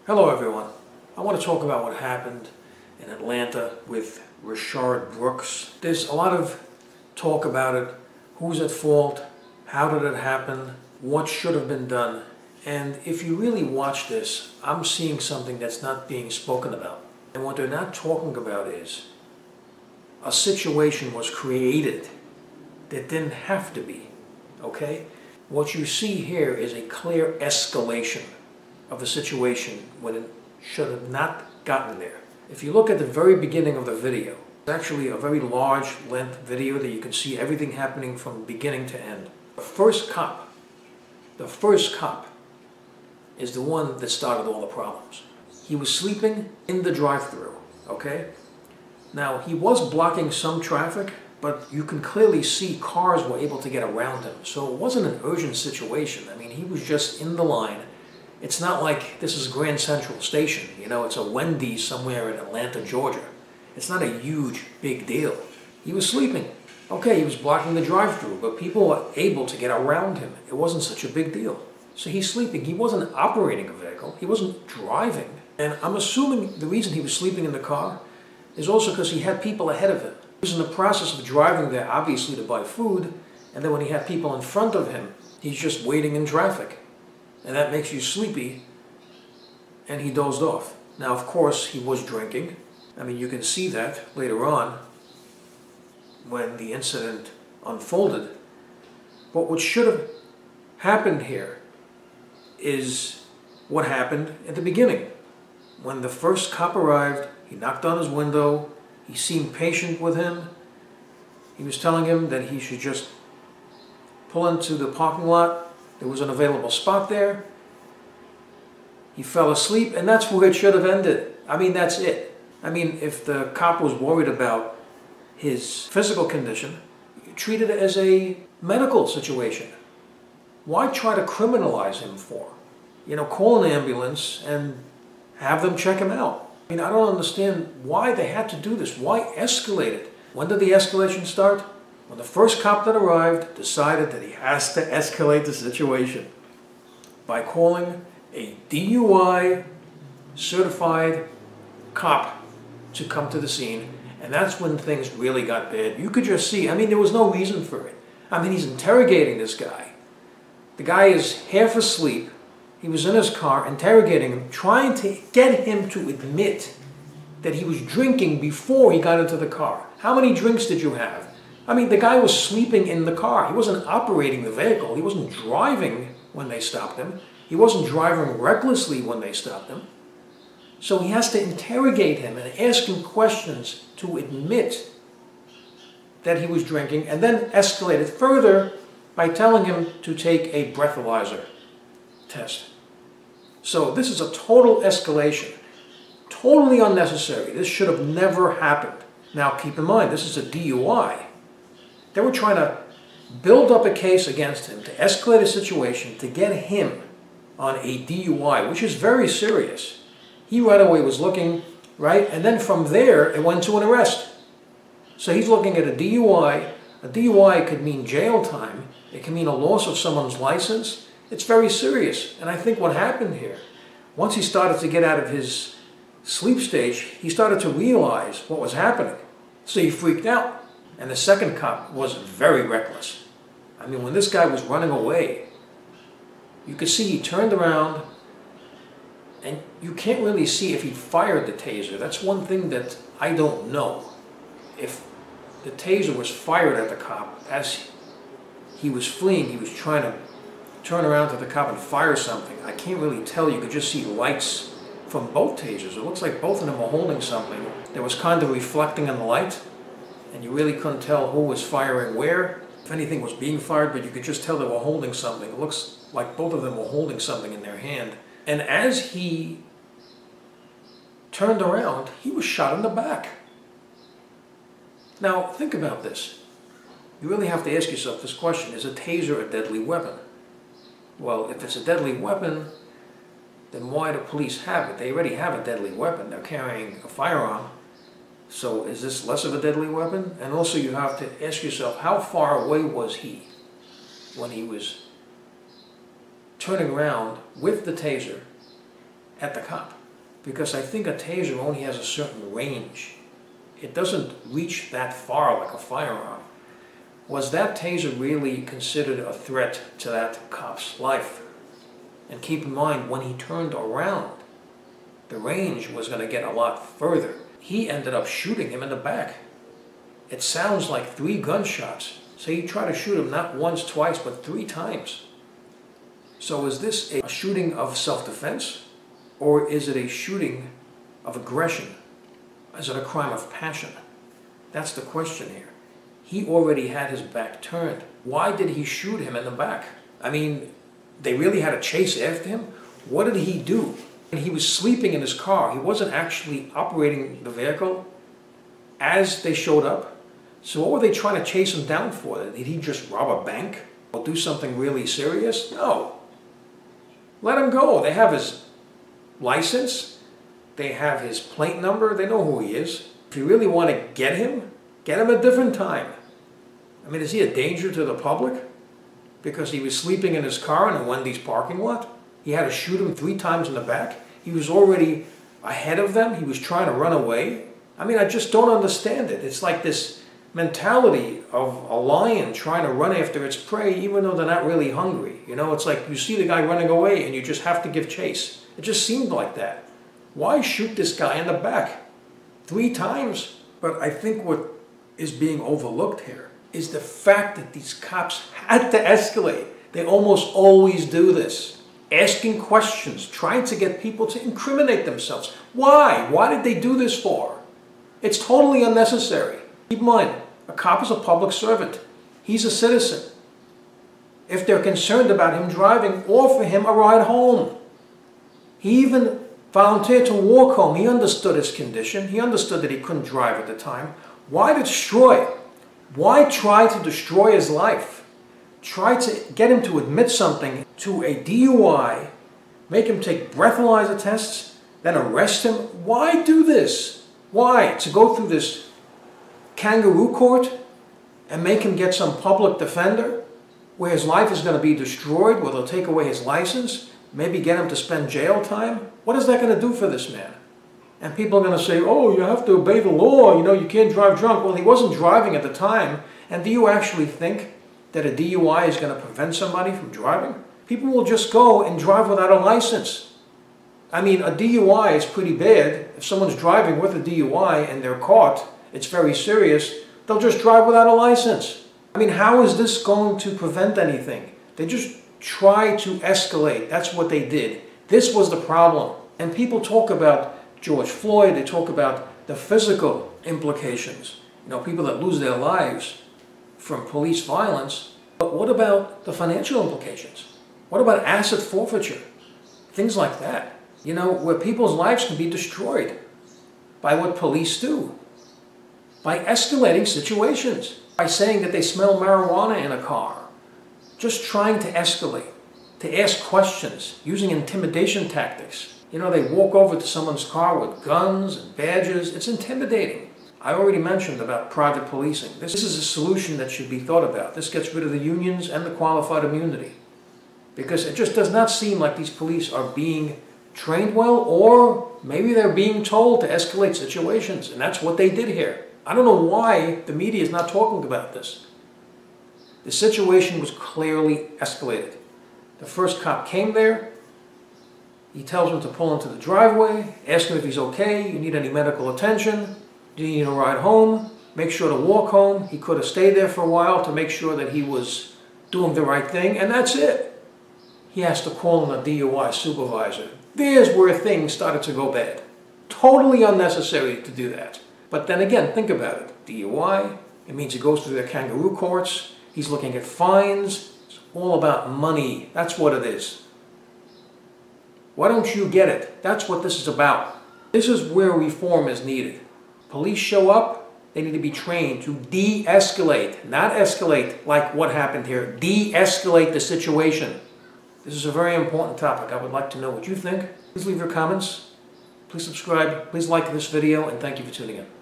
Hello everyone. I want to talk about what happened in Atlanta with Rayshard Brooks. There's a lot of talk about it. Who's at fault? How did it happen? What should have been done? And if you really watch this, I'm seeing something that's not being spoken about. And what they're not talking about is a situation was created that didn't have to be, okay? What you see here is a clear escalation of the situation when it should have not gotten there. If you look at the very beginning of the video, it's actually a very large length video that you can see everything happening from beginning to end. The first cop is the one that started all the problems. He was sleeping in the drive-thru, okay? Now, he was blocking some traffic, but you can clearly see cars were able to get around him. So it wasn't an urgent situation. I mean, he was just in the line. It's not like this is Grand Central Station, you know, it's a Wendy's somewhere in Atlanta, Georgia. It's not a huge, big deal. He was sleeping. Okay, he was blocking the drive-thru, but people were able to get around him. It wasn't such a big deal. So he's sleeping. He wasn't operating a vehicle. He wasn't driving. And I'm assuming the reason he was sleeping in the car is also because he had people ahead of him. He was in the process of driving there, obviously, to buy food, and then when he had people in front of him, he's just waiting in traffic. And that makes you sleepy, and he dozed off. Now, of course, he was drinking. I mean, you can see that later on when the incident unfolded. But what should have happened here is what happened at the beginning. When the first cop arrived, he knocked on his window. He seemed patient with him. He was telling him that he should just pull into the parking lot. There was an available spot there. He fell asleep, and that's where it should have ended. I mean, that's it. I mean, if the cop was worried about his physical condition, treat it as a medical situation. Why try to criminalize him for? You know, call an ambulance and have them check him out. I mean, I don't understand why they had to do this. Why escalate it? When did the escalation start? When the first cop that arrived decided that he has to escalate the situation by calling a DUI certified cop to come to the scene. And that's when things really got bad. You could just see, I mean, there was no reason for it. I mean, he's interrogating this guy. The guy is half asleep. He was in his car interrogating him, trying to get him to admit that he was drinking before he got into the car. How many drinks did you have? I mean, the guy was sleeping in the car. He wasn't operating the vehicle. He wasn't driving when they stopped him. He wasn't driving recklessly when they stopped him. So he has to interrogate him and ask him questions to admit that he was drinking, and then escalate it further by telling him to take a breathalyzer test. So this is a total escalation. Totally unnecessary. This should have never happened. Now keep in mind, this is a DUI. They were trying to build up a case against him, to escalate a situation, to get him on a DUI, which is very serious. He right away was looking, right? And then from there, it went to an arrest. So he's looking at a DUI. A DUI could mean jail time. It can mean a loss of someone's license. It's very serious. And I think what happened here, once he started to get out of his sleep stage, he started to realize what was happening. So he freaked out. And the second cop was very reckless. I mean, when this guy was running away, you could see he turned around, and you can't really see if he fired the taser. That's one thing that I don't know. If the taser was fired at the cop as he was fleeing, he was trying to turn around to the cop and fire something. I can't really tell. You could just see lights from both tasers. It looks like both of them were holding something that was kind of reflecting in the light. And you really couldn't tell who was firing where, if anything was being fired, but you could just tell they were holding something. It looks like both of them were holding something in their hand. And as he turned around, he was shot in the back. Now, think about this. You really have to ask yourself this question: is a taser a deadly weapon? Well, if it's a deadly weapon, then why do police have it? They already have a deadly weapon. They're carrying a firearm. So is this less of a deadly weapon? And also you have to ask yourself, how far away was he when he was turning around with the taser at the cop, because I think a taser only has a certain range. It doesn't reach that far like a firearm. Was that taser really considered a threat to that cop's life? And keep in mind, when he turned around, the range was going to get a lot further. He ended up shooting him in the back. It sounds like 3 gunshots. So you try to shoot him not once, twice, but 3 times. So is this a shooting of self-defense, or is it a shooting of aggression? Is it a crime of passion? That's the question here. He already had his back turned. Why did he shoot him in the back? I mean, they really had to chase after him? What did he do? He was sleeping in his car. He wasn't actually operating the vehicle as they showed up. So what were they trying to chase him down for? Did he just rob a bank or do something really serious? No. Let him go. They have his license. They have his plate number. They know who he is. If you really want to get him a different time. I mean, is he a danger to the public? Because he was sleeping in his car in a Wendy's parking lot? He had to shoot him 3 times in the back? He was already ahead of them? He was trying to run away? I mean, I just don't understand it. It's like this mentality of a lion trying to run after its prey even though they're not really hungry. You know, it's like you see the guy running away and you just have to give chase. It just seemed like that. Why shoot this guy in the back 3 times? But I think what is being overlooked here is the fact that these cops had to escalate. They almost always do this. Asking questions, trying to get people to incriminate themselves. Why? Why did they do this for? It's totally unnecessary. Keep in mind, a cop is a public servant. He's a citizen. If they're concerned about him driving, offer him a ride home. He even volunteered to walk home. He understood his condition. He understood that he couldn't drive at the time. Why destroy? Why try to destroy his life? Try to get him to admit something to a DUI, make him take breathalyzer tests, then arrest him? Why do this? Why? To go through this kangaroo court and make him get some public defender where his life is going to be destroyed, where they'll take away his license, maybe get him to spend jail time? What is that going to do for this man? And people are going to say, oh, you have to obey the law, you know, you can't drive drunk. Well, he wasn't driving at the time. And do you actually think that a DUI is going to prevent somebody from driving? People will just go and drive without a license. I mean, a DUI is pretty bad. If someone's driving with a DUI and they're caught, it's very serious, they'll just drive without a license. I mean, how is this going to prevent anything? They just try to escalate. That's what they did. This was the problem. And people talk about George Floyd, they talk about the physical implications. You know, people that lose their lives from police violence. But what about the financial implications? What about asset forfeiture? Things like that. You know, where people's lives can be destroyed by what police do. By escalating situations. By saying that they smell marijuana in a car. Just trying to escalate. To ask questions. Using intimidation tactics. You know, they walk over to someone's car with guns and badges. It's intimidating. I already mentioned about private policing. This is a solution that should be thought about. This gets rid of the unions and the qualified immunity. Because it just does not seem like these police are being trained well, or maybe they're being told to escalate situations, and that's what they did here. I don't know why the media is not talking about this. The situation was clearly escalated. The first cop came there. He tells him to pull into the driveway, ask him if he's okay, you need any medical attention, do you need a ride home, make sure to walk home. He could have stayed there for a while to make sure that he was doing the right thing, and that's it. He has to call in a DUI supervisor. There's where things started to go bad. Totally unnecessary to do that. But then again, think about it. DUI, it means he goes through the kangaroo courts, he's looking at fines, it's all about money. That's what it is. Why don't you get it? That's what this is about. This is where reform is needed. Police show up, they need to be trained to de-escalate, not escalate like what happened here. De-escalate the situation. This is a very important topic. I would like to know what you think. Please leave your comments. Please subscribe. Please like this video, and thank you for tuning in.